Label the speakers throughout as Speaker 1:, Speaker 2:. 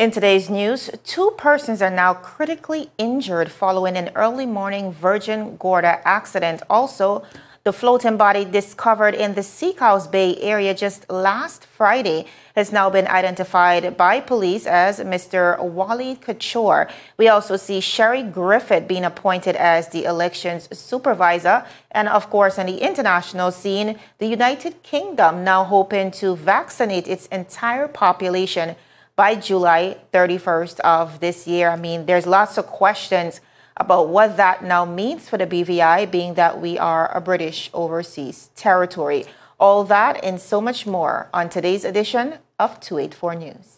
Speaker 1: In today's news, 2 persons are now critically injured following an early morning Virgin Gorda accident. Also, the floating body discovered in the Seacoast Bay area just last Friday has now been identified by police as Mr. Waleid Kachhour. We also see Scherrie Griffith being appointed as the elections supervisor. And of course, on the international scene, the United Kingdom now hoping to vaccinate its entire population by July 31st of this year. I mean, there's lots of questions about what that now means for the BVI, being that we are a British overseas territory. All that and so much more on today's edition of 284 News.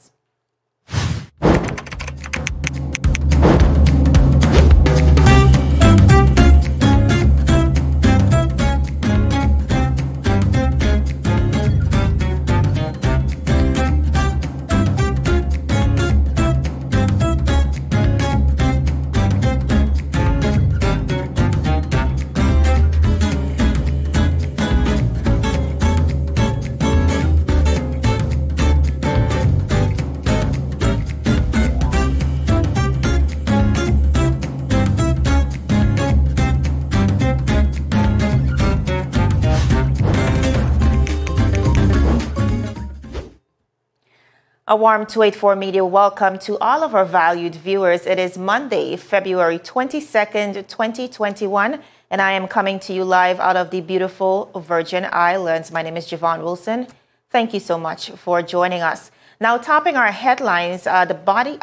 Speaker 1: A warm 284 Media welcome to all of our valued viewers. It is Monday, February 22nd, 2021, and I am coming to you live out of the beautiful Virgin Islands. My name is Javon Wilson. Thank you so much for joining us. Now, topping our headlines, the body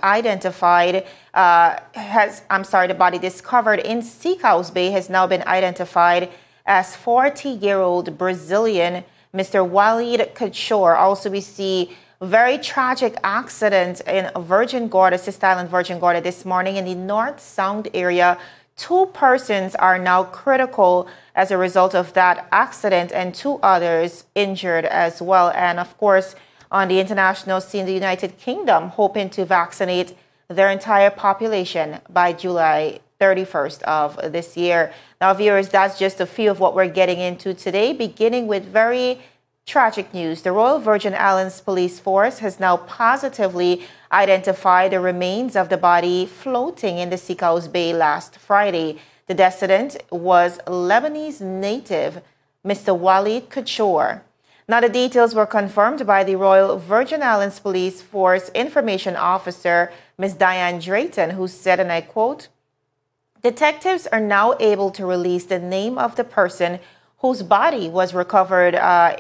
Speaker 1: the body discovered in Seacoast Bay has now been identified as 40-year-old Brazilian Mr. Waleid Kachhour. Also, we see very tragic accident in Virgin Gorda, Sister Island, Virgin Gorda this morning in the North Sound area. 2 persons are now critical as a result of that accident and 2 others injured as well. And of course, on the international scene, the United Kingdom hoping to vaccinate their entire population by July 31st of this year. Now, viewers, that's just a few of what we're getting into today, beginning with very tragic news. The Royal Virgin Islands Police Force has now positively identified the remains of the body floating in the Seacoast Bay last Friday. The decedent was Lebanese native Mr. Waleid Kachhour. Now, the details were confirmed by the Royal Virgin Islands Police Force Information Officer, Ms. Diane Drayton, who said, and I quote, "Detectives are now able to release the name of the person whose body was recovered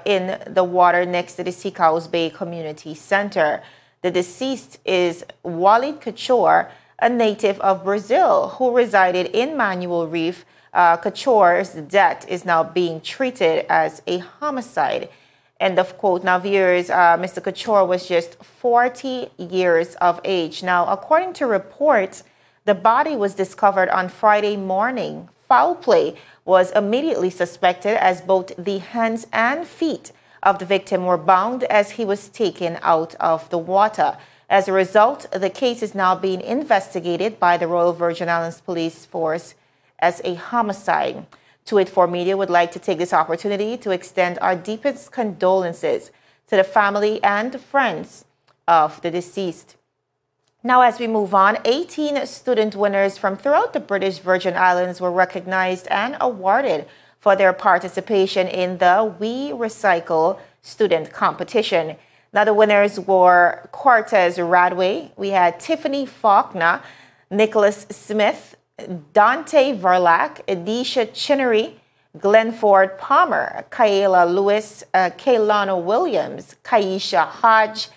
Speaker 1: in the water next to the Seacoast Bay Community Center. The deceased is Waleid Kachhour, a native of Brazil who resided in Manuel Reef. Kachhour's death is now being treated as a homicide." End of quote. Now, viewers, Mr. Kachhour was just 40 years of age. Now, according to reports, the body was discovered on Friday morning. Foul play was immediately suspected as both the hands and feet of the victim were bound as he was taken out of the water. As a result, the case is now being investigated by the Royal Virgin Islands Police Force as a homicide. 284 Media would like to take this opportunity to extend our deepest condolences to the family and friends of the deceased. Now, as we move on, 18 student winners from throughout the British Virgin Islands were recognized and awarded for their participation in the We Recycle student competition. Now, the winners were Cortez Radway, we had Tiffany Faulkner, Nicholas Smith, Dante Verlac, Edisha Chinnery, Glenford Palmer, Kayla Lewis, Kaylana Williams, Kaisha Hodge,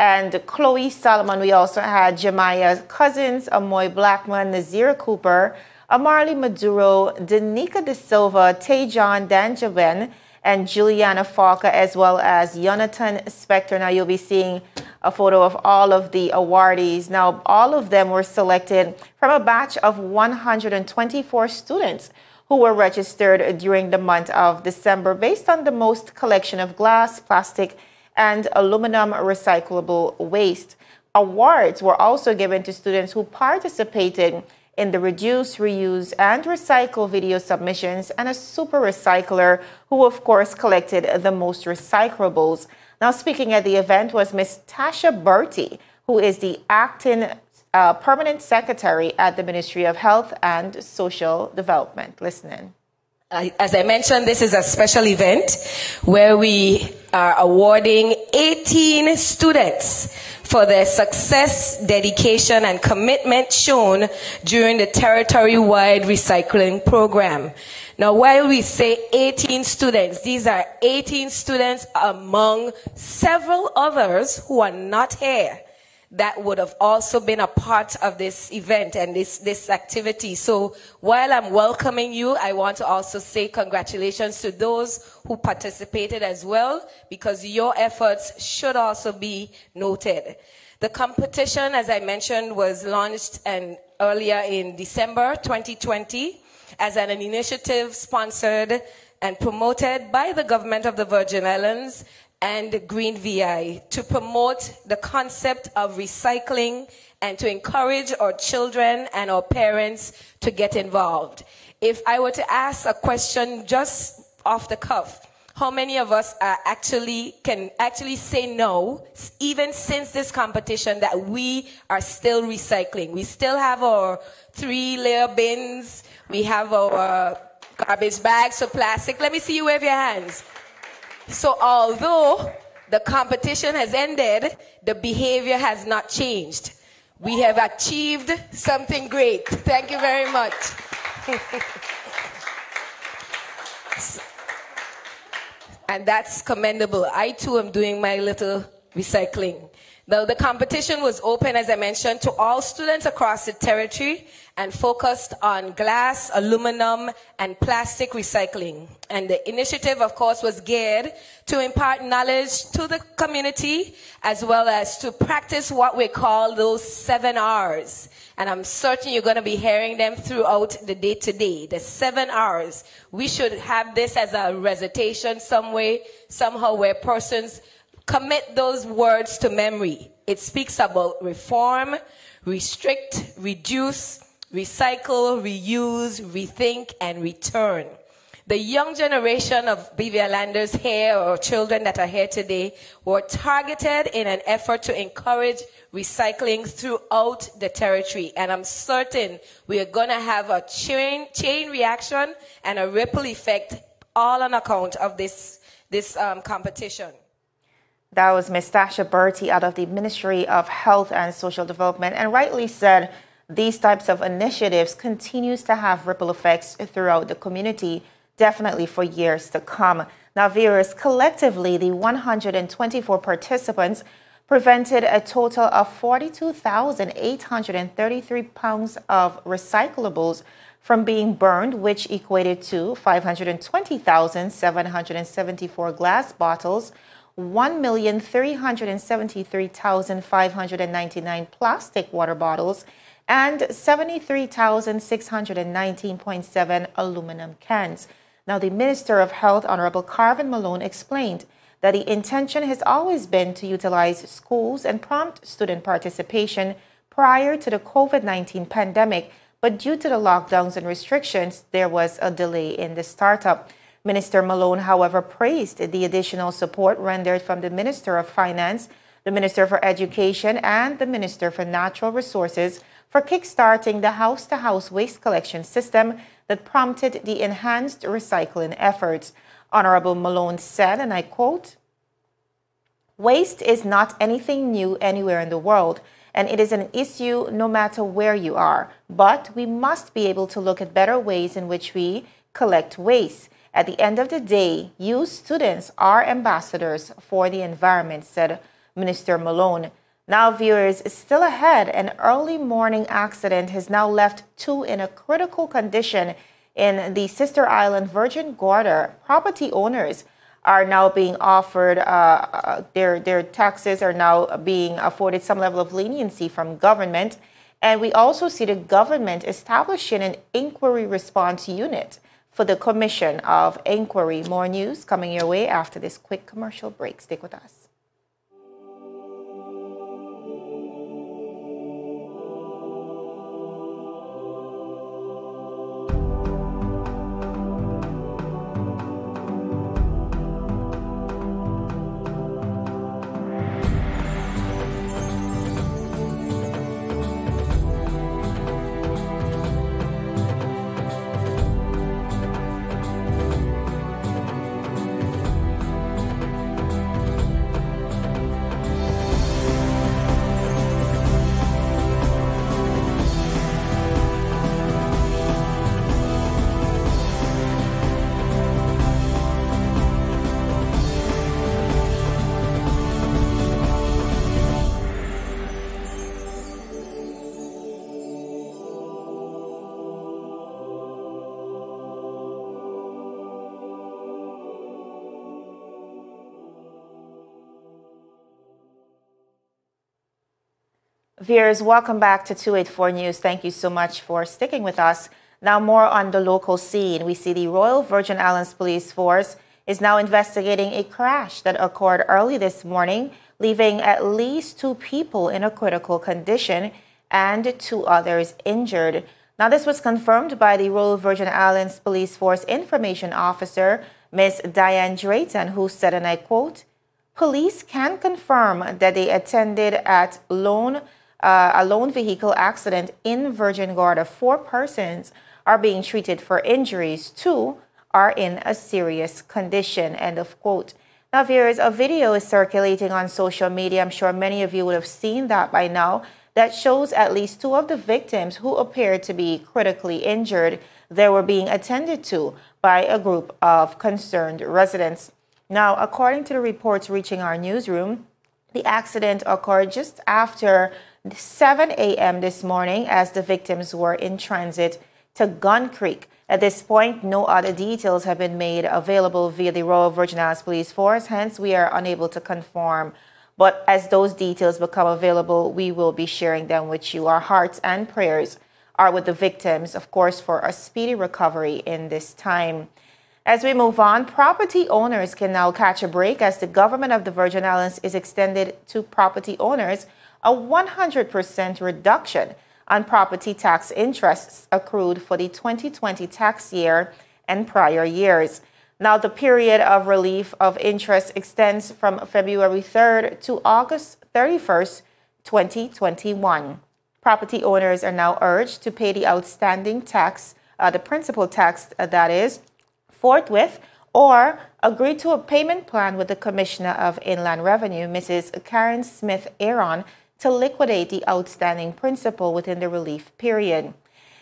Speaker 1: and Chloe Solomon. We also had Jemiah Cousins, Amoy Blackman, Nazira Cooper, Amarly Maduro, Danica De Silva, Tejan Danjaben, and Juliana Falca, as well as Jonathan Spector. Now, you'll be seeing a photo of all of the awardees. Now, all of them were selected from a batch of 124 students who were registered during the month of December based on the most collection of glass, plastic, and aluminum recyclable waste. Awards were also given to students who participated in the reduce, reuse, and recycle video submissions, and a super recycler who, of course, collected the most recyclables. Now, speaking at the event was Miss Tasha Bertie, who is the acting permanent secretary at the Ministry of Health and Social Development. Listen in.
Speaker 2: As I mentioned, this is a special event where we are awarding 18 students for their success, dedication, and commitment shown during the territory-wide recycling program. Now, while we say 18 students, these are 18 students among several others who are not here that would have also been a part of this event and this activity. So while I'm welcoming you, I want to also say congratulations to those who participated as well, because your efforts should also be noted. The competition, as I mentioned, was launched earlier in December 2020 as an initiative sponsored and promoted by the government of the Virgin Islands and Green VI to promote the concept of recycling and to encourage our children and our parents to get involved. If I were to ask a question just off the cuff, how many of us can actually say no, even since this competition, that we are still recycling? We still have our 3-layer bins, we have our garbage bags for plastic. Let me see you wave your hands. So although the competition has ended, the behavior has not changed. We have achieved something great. Thank you very much. And that's commendable. I too am doing my little recycling. Now, the competition was open, as I mentioned, to all students across the territory and focused on glass, aluminum, and plastic recycling. And the initiative, of course, was geared to impart knowledge to the community as well as to practice what we call those 7 R's. And I'm certain you're going to be hearing them throughout the day today. The 7 R's. We should have this as a recitation some way, somehow, where persons commit those words to memory. It speaks about reform, restrict, reduce, recycle, reuse, rethink, and return. The young generation of BV Islanders here, or children that are here today, were targeted in an effort to encourage recycling throughout the territory. And I'm certain we are going to have a chain reaction and a ripple effect, all on account of this competition.
Speaker 1: That was Ms. Tasha Bertie out of the Ministry of Health and Social Development, and rightly said, these types of initiatives continues to have ripple effects throughout the community, definitely for years to come. Now, viewers, collectively, the 124 participants prevented a total of 42,833 pounds of recyclables from being burned, which equated to 520,774 glass bottles, 1,373,599 plastic water bottles, and 73,619.7 aluminum cans. Now, the Minister of Health, Honorable Carvin Malone, explained that the intention has always been to utilize schools and prompt student participation prior to the COVID-19 pandemic, but due to the lockdowns and restrictions, there was a delay in the startup. Minister Malone, however, praised the additional support rendered from the Minister of Finance, the Minister for Education, and the Minister for Natural Resources for kickstarting the house-to-house waste collection system that prompted the enhanced recycling efforts. Honorable Malone said, and I quote, "Waste is not anything new anywhere in the world, and it is an issue no matter where you are. But we must be able to look at better ways in which we collect waste. At the end of the day, you students are ambassadors for the environment," said Minister Malone. Now, viewers, still ahead, an early morning accident has now left 2 in a critical condition in the sister island Virgin Gorda. Property owners are now being offered, their taxes are now being afforded some level of leniency from government. And we also see the government establishing an inquiry response unit for the Commission of Inquiry. More news coming your way after this quick commercial break. Stick with us. Viewers, welcome back to 284 News. Thank you so much for sticking with us. Now, more on the local scene. We see the Royal Virgin Islands Police Force is now investigating a crash that occurred early this morning, leaving at least 2 people in a critical condition and 2 others injured. Now, this was confirmed by the Royal Virgin Islands Police Force Information Officer, Ms. Diane Drayton, who said, and I quote, "Police can confirm that they attended at a lone vehicle accident in Virgin Gorda. 4 persons are being treated for injuries. 2 are in a serious condition." End of quote. Now, viewers, a video is circulating on social media. I'm sure many of you would have seen that by now. That shows at least 2 of the victims who appeared to be critically injured. They were being attended to by a group of concerned residents. Now, according to the reports reaching our newsroom, the accident occurred just after 7 a.m. this morning as the victims were in transit to Gun Creek. At this point, no other details have been made available via the Royal Virgin Islands Police Force, hence we are unable to confirm. But as those details become available, we will be sharing them with you. Our hearts and prayers are with the victims, of course, for a speedy recovery in this time. As we move on, property owners can now catch a break as the government of the Virgin Islands is extended to property owners a 100% reduction on property tax interests accrued for the 2020 tax year and prior years. Now, the period of relief of interest extends from February 3rd to August 31st, 2021. Property owners are now urged to pay the outstanding tax, the principal tax, that is, forthwith, or agree to a payment plan with the Commissioner of Inland Revenue, Mrs. Karen Smith-Aaron, to liquidate the outstanding principal within the relief period.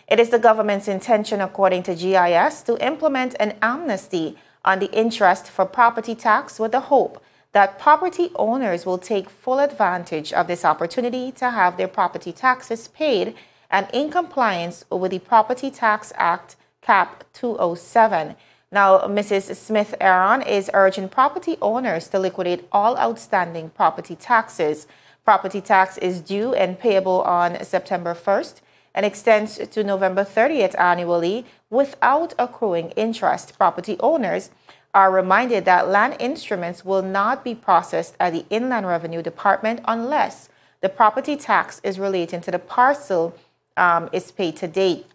Speaker 1: It is the government's intention, according to GIS, to implement an amnesty on the interest for property tax with the hope that property owners will take full advantage of this opportunity to have their property taxes paid and in compliance with the Property Tax Act Cap 207. Now, Mrs. Smith-Aaron is urging property owners to liquidate all outstanding property taxes. Property tax is due and payable on September 1st and extends to November 30th annually without accruing interest. Property owners are reminded that land instruments will not be processed at the Inland Revenue Department unless the property tax is relating to the parcel is paid to date.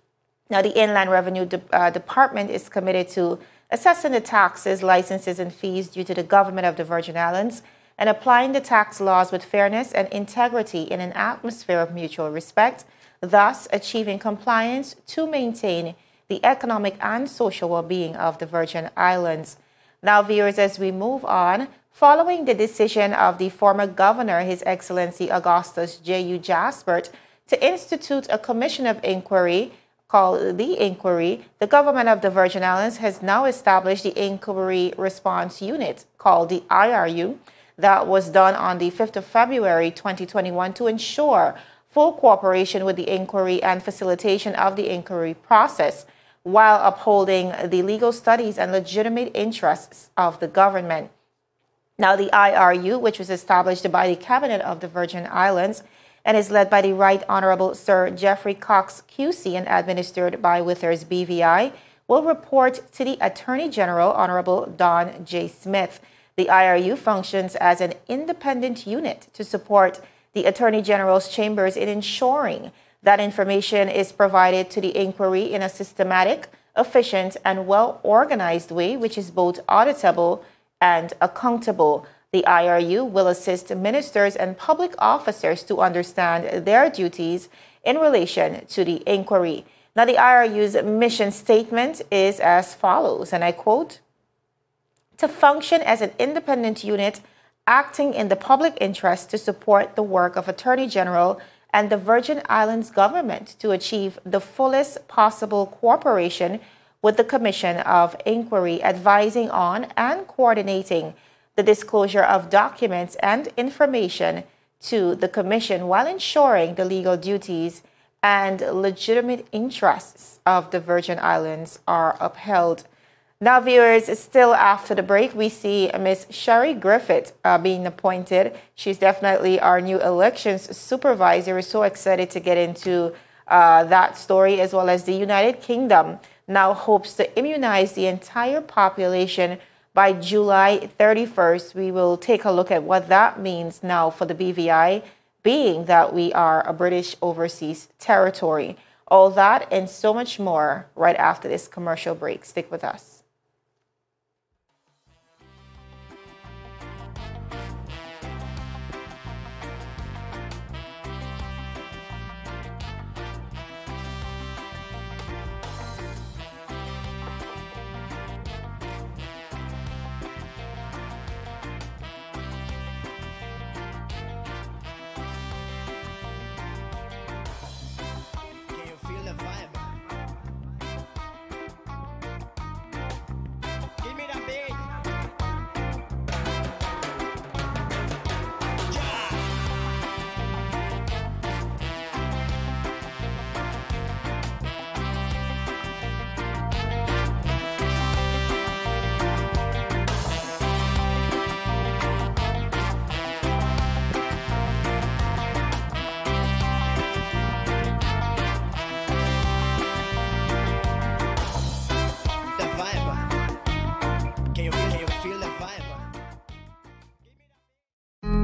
Speaker 1: Now, the Inland Revenue Department is committed to assessing the taxes, licenses, and fees due to the government of the Virgin Islands and applying the tax laws with fairness and integrity in an atmosphere of mutual respect, thus achieving compliance to maintain the economic and social well-being of the Virgin Islands. Now, viewers, as we move on, following the decision of the former governor, His Excellency Augustus J.U. Jaspert, to institute a commission of inquiry called the Inquiry, the government of the Virgin Islands has now established the Inquiry Response Unit, called the IRU, that was done on the 5th of February 2021 to ensure full cooperation with the inquiry and facilitation of the inquiry process while upholding the legal studies and legitimate interests of the government. Now, the IRU, which was established by the Cabinet of the Virgin Islands and is led by the Right Honorable Sir Jeffrey Cox QC and administered by Withers BVI, will report to the Attorney General Honorable Don J. Smith. The IRU functions as an independent unit to support the Attorney General's chambers in ensuring that information is provided to the inquiry in a systematic, efficient, and well-organized way, which is both auditable and accountable. The IRU will assist ministers and public officers to understand their duties in relation to the inquiry. Now, the IRU's mission statement is as follows, and I quote, "To function as an independent unit acting in the public interest to support the work of Attorney General and the Virgin Islands government to achieve the fullest possible cooperation with the Commission of Inquiry, advising on and coordinating the disclosure of documents and information to the Commission while ensuring the legal duties and legitimate interests of the Virgin Islands are upheld." Now, viewers, still after the break, we see Miss Scherrie Griffith being appointed. She's definitely our new elections supervisor. We're so excited to get into that story, as well as the United Kingdom now hopes to immunize the entire population by July 31st. We will take a look at what that means now for the BVI, being that we are a British overseas territory. All that and so much more right after this commercial break. Stick with us.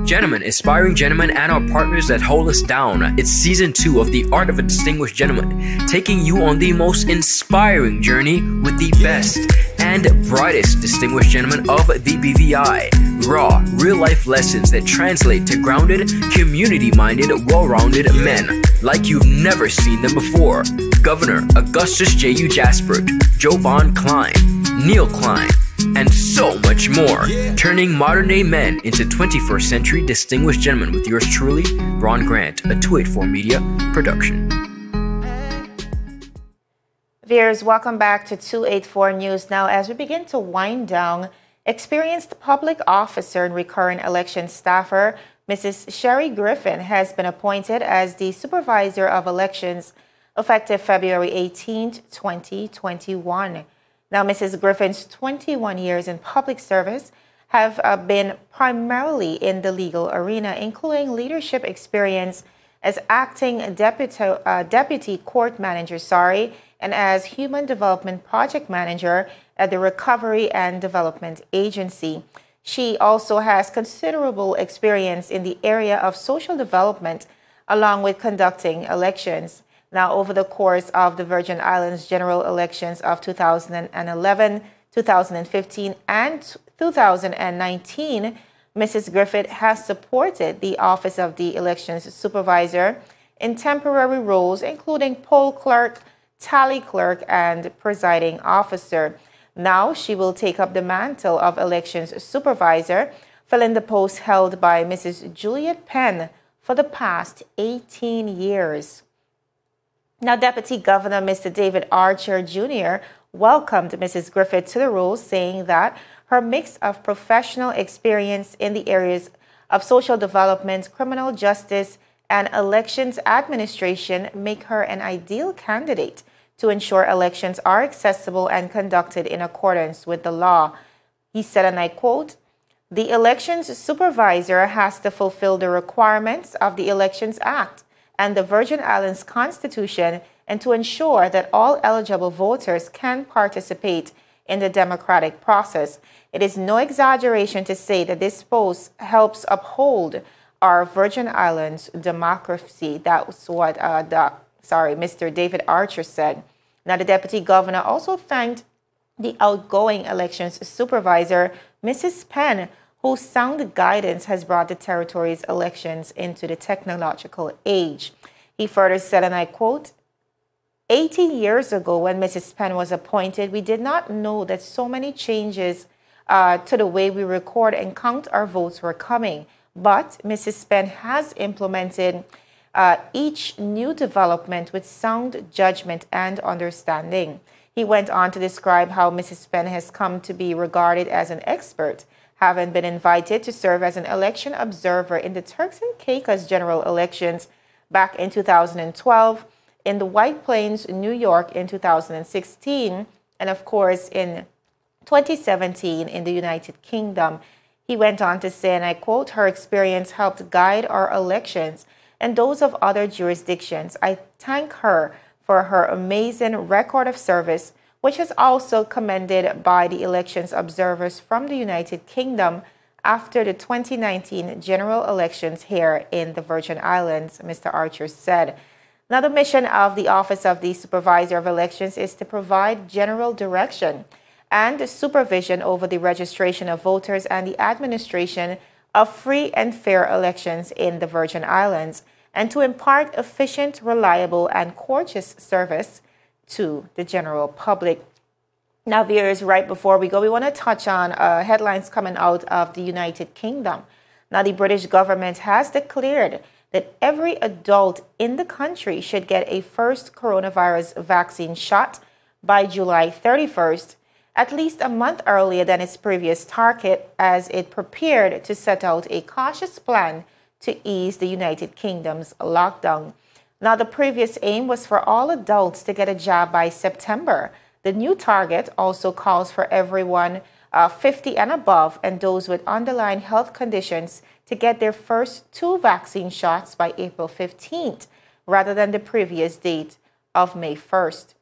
Speaker 3: Gentlemen, Inspiring Gentlemen and our partners that hold us down. It's season 2 of The Art of a Distinguished Gentleman, taking you on the most inspiring journey with the best and brightest distinguished gentlemen of the BVI. Raw, real-life lessons that translate to grounded, community-minded, well-rounded men like you've never seen them before. Governor Augustus J.U. Jaspert, Jovan Klein, Neil Klein, and so much more. Turning modern-day men into 21st century distinguished gentlemen with yours truly, Ron Grant, a 284 Media production.
Speaker 1: Viewers, welcome back to 284 News. Now, as we begin to wind down, experienced public officer and recurrent election staffer, Mrs. Scherrie Griffith, has been appointed as the supervisor of elections effective February 18, 2021. Now, Mrs. Griffith's 21 years in public service have been primarily in the legal arena, including leadership experience as acting deputy court manager, and as human development project manager at the Recovery and Development Agency. She also has considerable experience in the area of social development, along with conducting elections. Now, over the course of the Virgin Islands general elections of 2011, 2015, and 2019, Mrs. Griffith has supported the Office of the Elections Supervisor in temporary roles, including poll clerk, tally clerk, and presiding officer. Now, she will take up the mantle of Elections Supervisor, filling the post held by Mrs. Juliet Penn for the past 18 years. Now, Deputy Governor Mr. David Archer Jr. welcomed Mrs. Griffith to the role, saying that her mix of professional experience in the areas of social development, criminal justice, and elections administration make her an ideal candidate to ensure elections are accessible and conducted in accordance with the law. He said, and I quote, "The elections supervisor has to fulfill the requirements of the Elections Act and the Virgin Islands Constitution, and to ensure that all eligible voters can participate in the democratic process. It is no exaggeration to say that this post helps uphold our Virgin Islands democracy." That was what Mr. David Archer said. Now, the Deputy Governor also thanked the outgoing elections supervisor, Mrs. Penn, whose sound guidance has brought the territory's elections into the technological age. He further said, and I quote, 18 years ago when Mrs. Penn was appointed, we did not know that so many changes to the way we record and count our votes were coming. But Mrs. Penn has implemented each new development with sound judgment and understanding. He went on to describe how Mrs. Penn has come to be regarded as an expert, having been invited to serve as an election observer in the Turks and Caicos general elections back in 2012, in the White Plains, New York in 2016, and of course in 2017 in the United Kingdom. He went on to say, and I quote, "Her experience helped guide our elections and those of other jurisdictions. I thank her for her amazing record of service, which is also commended by the elections observers from the United Kingdom after the 2019 general elections here in the Virgin Islands," Mr. Archer said. Now, the mission of the Office of the Supervisor of Elections is to provide general direction and supervision over the registration of voters and the administration of free and fair elections in the Virgin Islands, and to impart efficient, reliable, and courteous service to the general public. Now, viewers, right before we go, we want to touch on headlines coming out of the United Kingdom. Now, the British government has declared that every adult in the country should get a first coronavirus vaccine shot by July 31st, at least a month earlier than its previous target, as it prepared to set out a cautious plan to ease the United Kingdom's lockdown. Now, the previous aim was for all adults to get a jab by September. The new target also calls for everyone 50 and above and those with underlying health conditions to get their first 2 vaccine shots by April 15th, rather than the previous date of May 1st.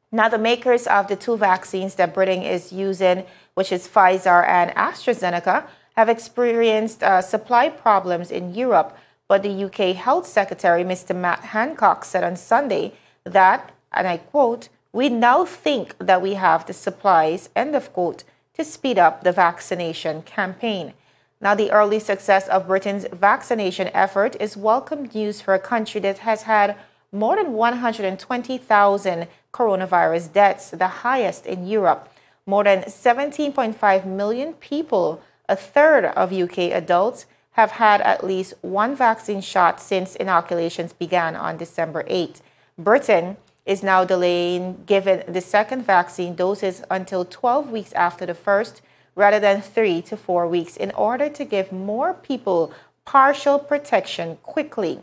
Speaker 1: Now, the makers of the 2 vaccines that Britain is using, which is Pfizer and AstraZeneca, have experienced supply problems in Europe, but the UK Health Secretary, Mr. Matt Hancock, said on Sunday that, and I quote, "We now think that we have the supplies," end of quote, to speed up the vaccination campaign. Now, the early success of Britain's vaccination effort is welcome news for a country that has had more than 120,000 coronavirus deaths, the highest in Europe. More than 17.5 million people, a third of UK adults, have had at least 1 vaccine shot since inoculations began on December 8. Britain is now delaying giving the second vaccine doses until 12 weeks after the first, rather than 3 to 4 weeks, in order to give more people partial protection quickly.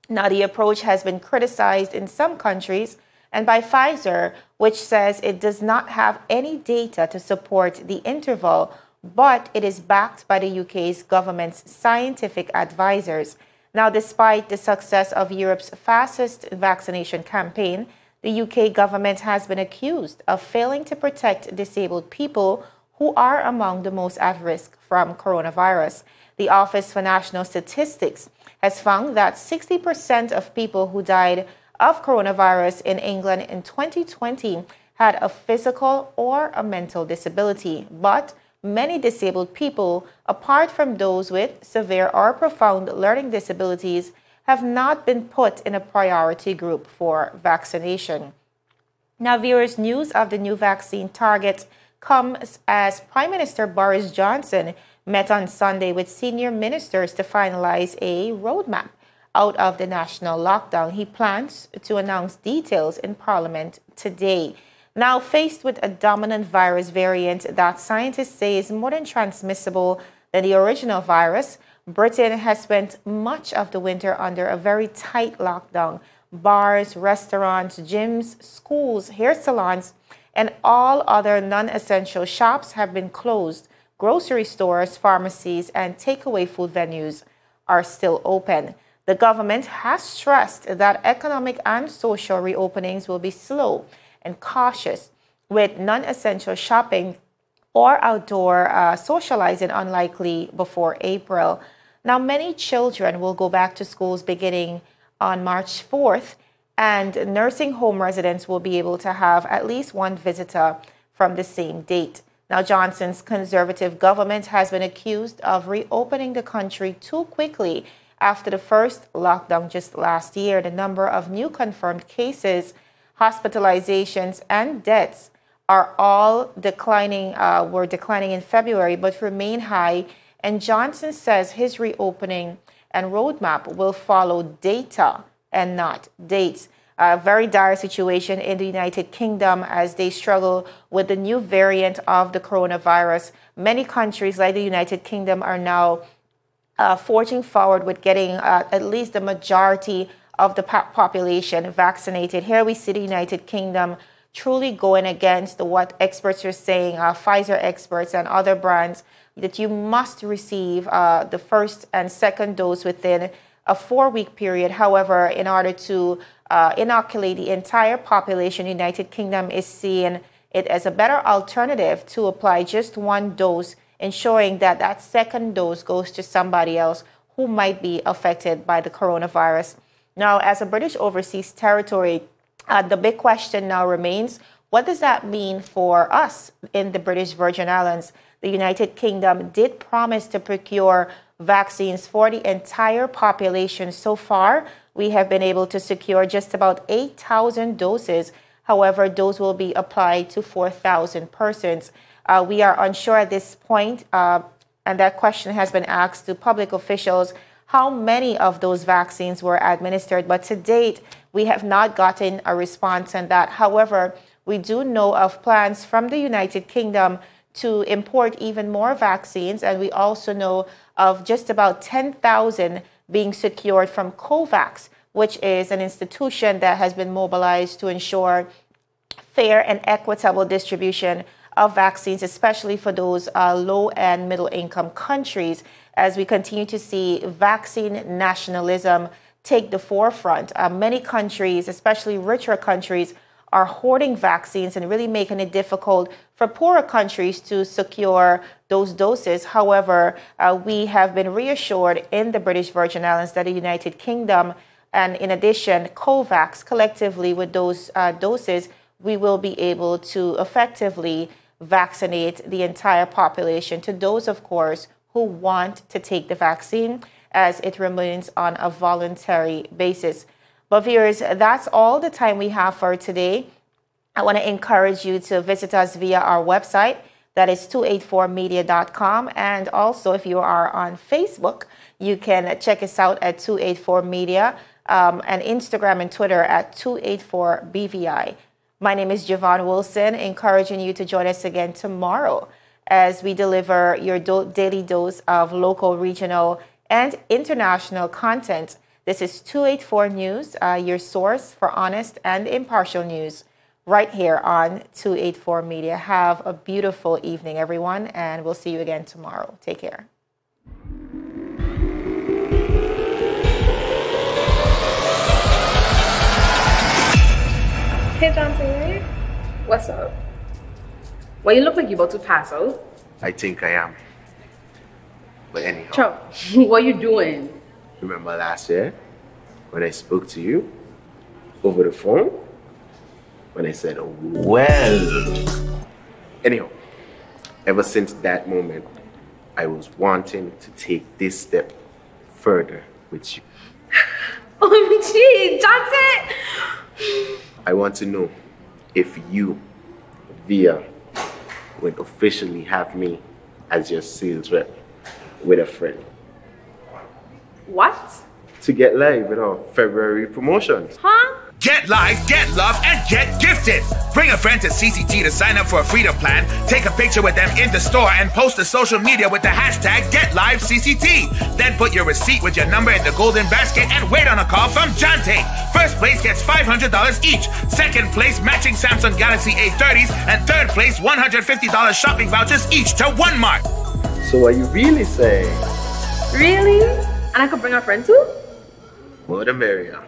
Speaker 1: Now, the approach has been criticized in some countries and by Pfizer, which says it does not have any data to support the interval, but it is backed by the UK's government's scientific advisors. Now, despite the success of Europe's fastest vaccination campaign, the UK government has been accused of failing to protect disabled people who are among the most at risk from coronavirus. The Office for National Statistics has found that 60% of people who died of coronavirus in England in 2020 had a physical or a mental disability, but many disabled people, apart from those with severe or profound learning disabilities, have not been put in a priority group for vaccination. Now, viewers, news of the new vaccine targets comes as Prime Minister Boris Johnson met on Sunday with senior ministers to finalize a roadmap out of the national lockdown. He plans to announce details in Parliament today. Now, faced with a dominant virus variant that scientists say is more than transmissible than the original virus, Britain has spent much of the winter under a very tight lockdown. Bars, restaurants, gyms, schools, hair salons, and all other non-essential shops have been closed. Grocery stores, pharmacies, and takeaway food venues are still open. The government has stressed that economic and social reopenings will be slow and cautious, with non-essential shopping or outdoor socializing unlikely before April. Now, many children will go back to schools beginning on March 4th, and nursing home residents will be able to have at least 1 visitor from the same date. Now, Johnson's Conservative government has been accused of reopening the country too quickly after the first lockdown just last year. The number of new confirmed cases, hospitalizations, and deaths are all declining, were declining in February, but remain high. And Johnson says his reopening and roadmap will follow data and not dates. A very dire situation in the United Kingdom as they struggle with the new variant of the coronavirus. Many countries like the United Kingdom are now forging forward with getting at least the majority of the population vaccinated. Here we see the United Kingdom truly going against what experts are saying, Pfizer experts and other brands, that you must receive the first and second dose within a 4-week period. However, in order to inoculate the entire population, the United Kingdom is seeing it as a better alternative to apply just 1 dose, ensuring that that second dose goes to somebody else who might be affected by the coronavirus. Now, as a British overseas territory, the big question now remains, what does that mean for us in the British Virgin Islands? The United Kingdom did promise to procure vaccines for the entire population. So far, we have been able to secure just about 8,000 doses. However, those will be applied to 4,000 persons. We are unsure at this point, and that question has been asked to public officials, how many of those vaccines were administered. But to date, we have not gotten a response on that. However, we do know of plans from the United Kingdom to import even more vaccines, and we also know of just about 10,000 being secured from COVAX, which is an institution that has been mobilized to ensure fair and equitable distribution of vaccines, especially for those low and middle income countries, as we continue to see vaccine nationalism take the forefront. Many countries, especially richer countries, are hoarding vaccines and really making it difficult for poorer countries to secure those doses. However, we have been reassured in the British Virgin Islands that the United Kingdom, and in addition, COVAX, collectively with those doses, we will be able to effectively vaccinate the entire population, to those, of course, who want to take the vaccine, as it remains on a voluntary basis. But viewers, that's all the time we have for today. I want to encourage you to visit us via our website, that is 284media.com. And also, if you are on Facebook, you can check us out at 284media, and Instagram and Twitter at 284BVI. My name is Javon Wilson, encouraging you to join us again tomorrow as we deliver your daily dose of local, regional, and international content. This is 284 News, your source for honest and impartial news, right here on 284 Media. Have a beautiful evening, everyone, and we'll see you again tomorrow. Take care.
Speaker 4: Hey, Johnson. What's up? Well, you look like you're about to pass out.
Speaker 5: I think I am. But anyhow.
Speaker 4: Cho, what are you doing?
Speaker 5: Remember last year when I spoke to you over the phone? When I said, well. Anyhow, ever since that moment, I was wanting to take this step further with you.
Speaker 4: OMG, Johnson!
Speaker 5: I want to know if you, Via, would officially have me as your sales rep with a friend.
Speaker 4: What?
Speaker 5: To get live with our February promotions.
Speaker 4: Huh?
Speaker 6: Get live, get love, and get gifted. Bring a friend to CCT to sign up for a Freedom Plan, take a picture with them in the store, and post to social media with the hashtag GetLiveCCT. Then put your receipt with your number in the golden basket and wait on a call from Jante. First place gets $500 each. Second place, matching Samsung Galaxy A30s. And third place, $150 shopping vouchers each to One-Mart.
Speaker 5: So what you really saying?
Speaker 4: Really? And I could bring a friend too?
Speaker 5: More the merrier.